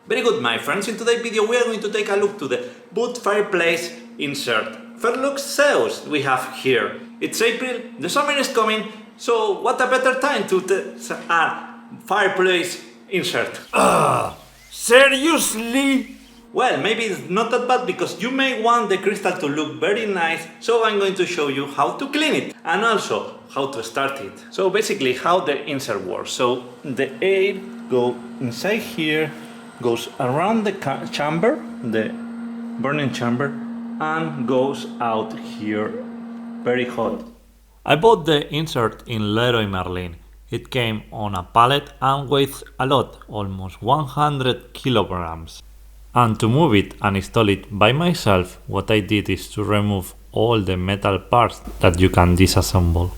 Very good, my friends. In today's video we are going to take a look to the boot fireplace insert Ferlux Zeus we have here. It's April, the summer is coming, so what a better time to a fireplace insert. Seriously? Well, maybe it's not that bad because you may want the crystal to look very nice, so I'm going to show you how to clean it and also how to start it. So basically how the insert works. So the air goes inside here, goes around the chamber, the burning chamber, and goes out here very hot. I bought the insert in Leroy Merlin. It came on a pallet and weighs a lot, almost 100 kilograms. And to move it and install it by myself, what I did is to remove all the metal parts that you can disassemble.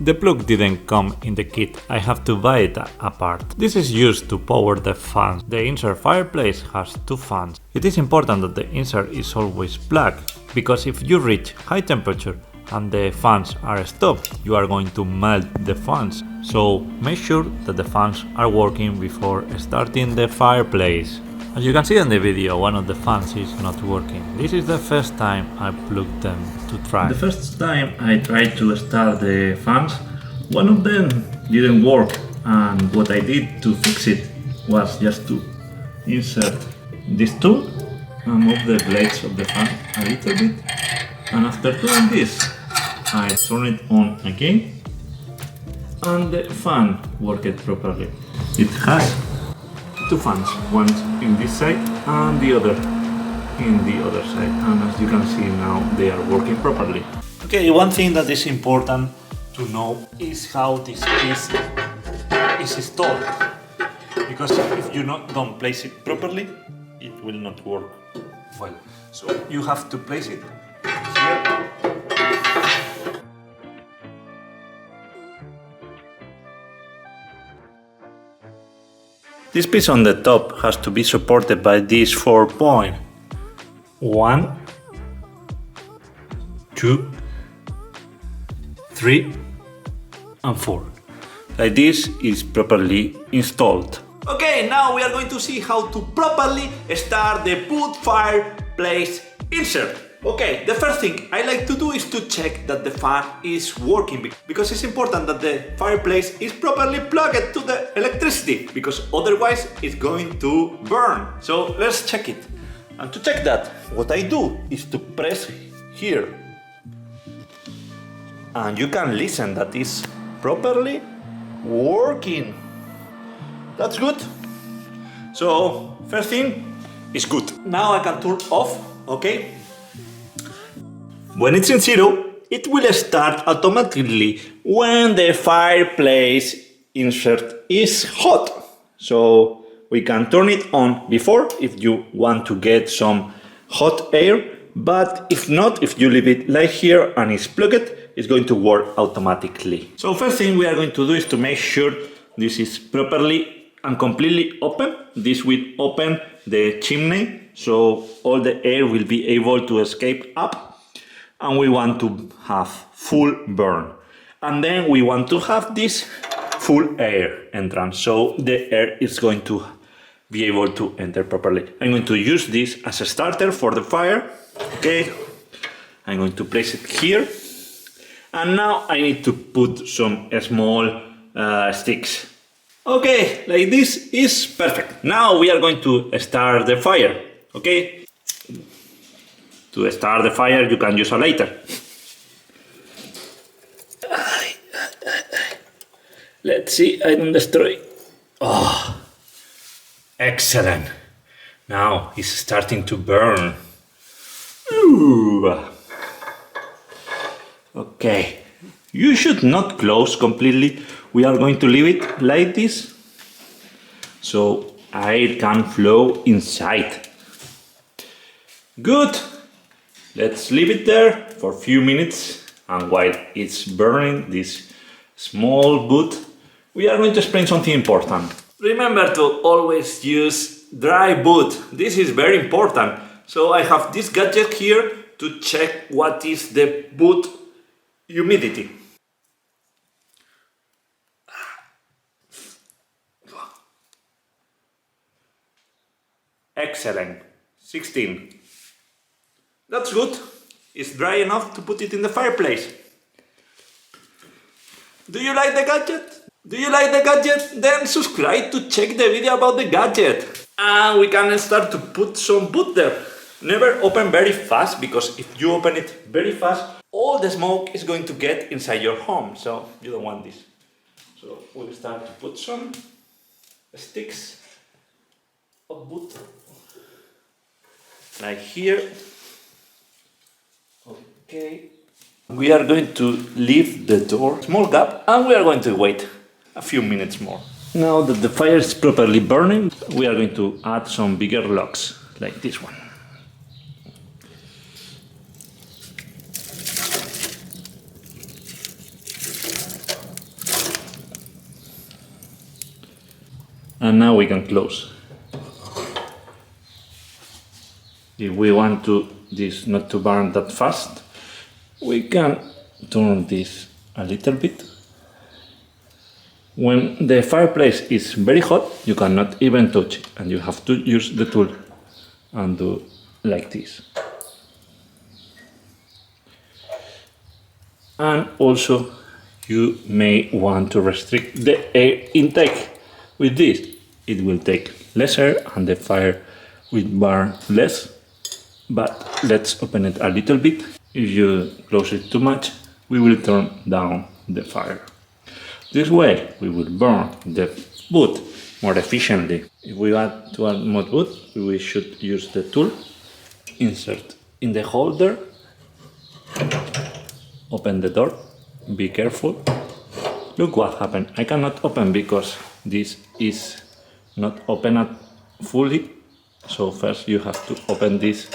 The plug didn't come in the kit, I have to buy it apart. This is used to power the fans. The insert fireplace has two fans. It is important that the insert is always black, because if you reach high temperature and the fans are stopped, you are going to melt the fans. So make sure that the fans are working before starting the fireplace. As you can see in the video, one of the fans is not working. This is the first time I plugged them to try. The first time I tried to start the fans, one of them didn't work, and what I did to fix it was just to insert this tool and move the blades of the fan a little bit, and after doing this I turn it on again and the fan worked properly. It has two fans, one in this side and the other in the other side, and as you can see now they are working properly. Okay, one thing that is important to know is how this piece is installed, because if you don't place it properly it will not work well. So you have to place it here. This piece on the top has to be supported by these 4 points. 1, 2, 3 and 4. Like this is properly installed. Okay, now we are going to see how to properly start the boot fireplace insert. Okay, the first thing I like to do is to check that the fan is working, because it's important that the fireplace is properly plugged to the electricity, because otherwise it's going to burn. So let's check it. And to check that, what I do is to press here. And you can listen that it's properly working. That's good. So first thing is good. Now I can turn off, okay? When it's in 0, it will start automatically when the fireplace insert is hot. So we can turn it on before if you want to get some hot air, but if not, if you leave it like here and it's plugged, it's going to work automatically. So first thing we are going to do is to make sure this is properly and completely open. This will open the chimney, so all the air will be able to escape up. And we want to have full burn, and then we want to have this full air entrance, so the air is going to be able to enter properly. I'm going to use this as a starter for the fire. Okay, I'm going to place it here, and now I need to put some small sticks. Okay, like this is perfect. Now we are going to start the fire. Okay. To start the fire, you can use a lighter. Let's see, I don't destroy. Oh, excellent. Now it's starting to burn. Ooh. Okay, you should not close completely. We are going to leave it like this, so air can flow inside. Good. Let's leave it there for a few minutes, and while it's burning this small boot, we are going to explain something important. Remember to always use dry boot. This is very important. So I have this gadget here to check what is the boot humidity. Excellent. 16. That's good. It's dry enough to put it in the fireplace. Do you like the gadget? Do you like the gadget? Then subscribe to check the video about the gadget. And we can start to put some boot there. Never open very fast, because if you open it very fast, all the smoke is going to get inside your home. So you don't want this. So we'll start to put some sticks of boot. Like here. Okay. We are going to leave the door small gap, and we are going to wait a few minutes more. Now that the fire is properly burning, we are going to add some bigger logs, like this one. And now we can close. If we want this not to burn that fast, we can turn this a little bit. When the fireplace is very hot, you cannot even touch it, and you have to use the tool and do like this. And also, you may want to restrict the air intake. With this, it will take less air and the fire will burn less. But let's open it a little bit. If you close it too much, we will turn down the fire. This way, we will burn the wood more efficiently. If we want to add more wood, we should use the tool, insert in the holder, open the door, be careful. Look what happened. I cannot open because this is not open fully. So first you have to open this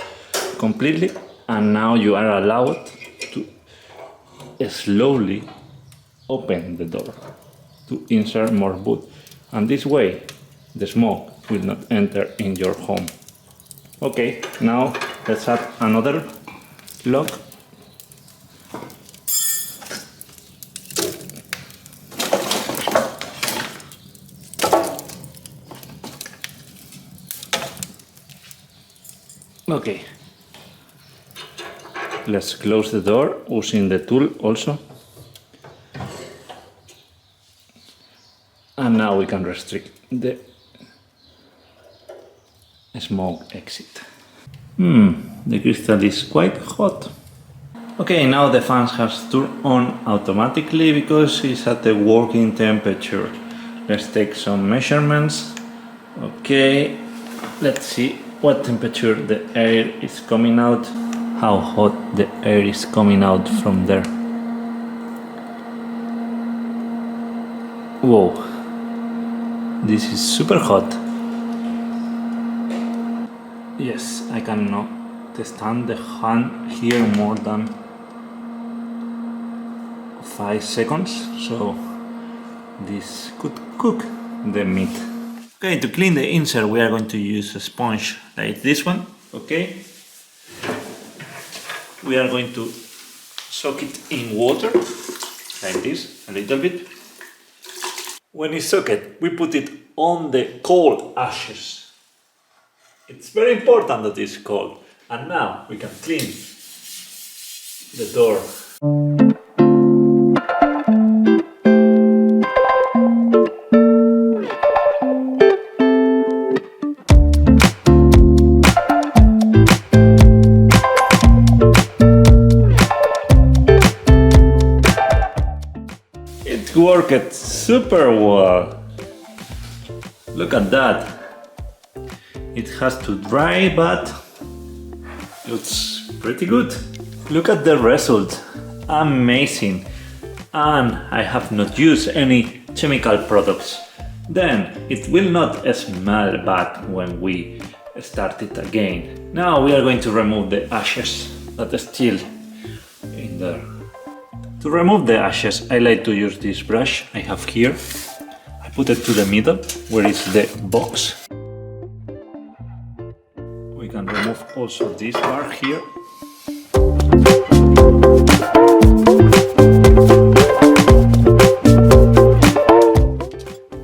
completely, and now you are allowed to slowly open the door to insert more wood, and this way the smoke will not enter in your home. Okay, now let's add another log. Okay, let's close the door using the tool also. And now we can restrict the smoke exit. The crystal is quite hot. Okay, now the fans has turned on automatically because it's at the working temperature. Let's take some measurements. Okay, let's see what temperature the air is coming out, how hot the air is coming out from there. Whoa, this is super hot. Yes, I cannot stand the hand here more than 5 seconds, so this could cook the meat. Okay, to clean the insert we are going to use a sponge like this one, okay? We are going to soak it in water, like this, a little bit. When it's soaked, we put it on the cold ashes. It's very important that it's cold. And now we can clean the door. It worked super well. Look at that. It has to dry, but looks pretty good. Look at the result. Amazing. And I have not used any chemical products. Then it will not smell bad when we start it again. Now we are going to remove the ashes that are still in there. To remove the ashes, I like to use this brush I have here. I Put it to the middle, where is the box. We can remove also this bar here.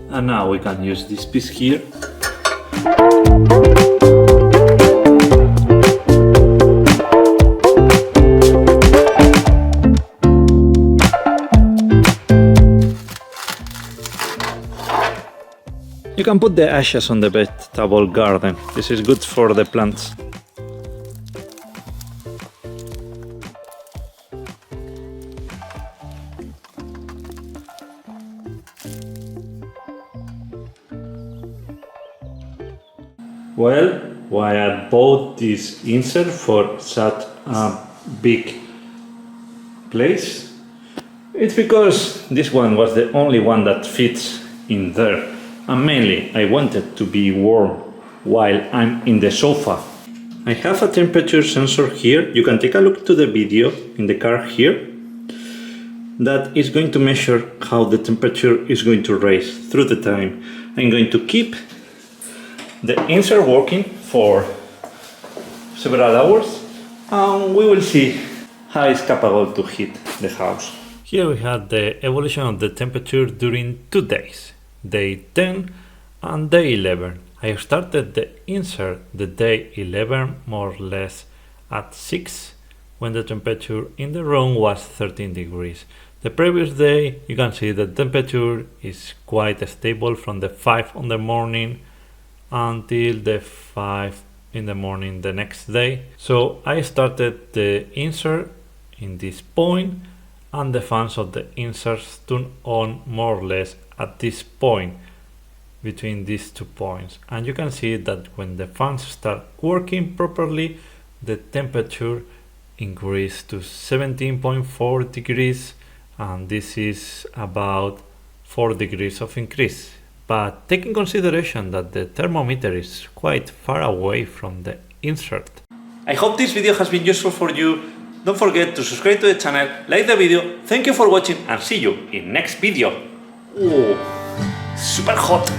And now we can use this piece here. You can put the ashes on the vegetable garden. This is good for the plants. Well, why I bought this insert for such a big place? It's because this one was the only one that fits in there. And mainly, I wanted to be warm while I'm in the sofa. I have a temperature sensor here. You can take a look to the video in the car here. That is going to measure how the temperature is going to rise through the time. I'm going to keep the insert working for several hours and we will see how it's capable to heat the house. Here we had the evolution of the temperature during 2 days. Day 10 and day 11. I started the insert the day 11 more or less at 6 when the temperature in the room was 13 degrees. The previous day you can see the temperature is quite stable from the 5 in the morning until the 5 in the morning the next day. So I started the insert in this point and the fans of the inserts turn on more or less at this point between these 2 points, and you can see that when the fans start working properly the temperature increased to 17.4 degrees and this is about 4 degrees of increase. But take in consideration that the thermometer is quite far away from the insert. I hope this video has been useful for you. Don't forget to subscribe to the channel, like the video. Thank you for watching and see you in next video. Oh, super hot.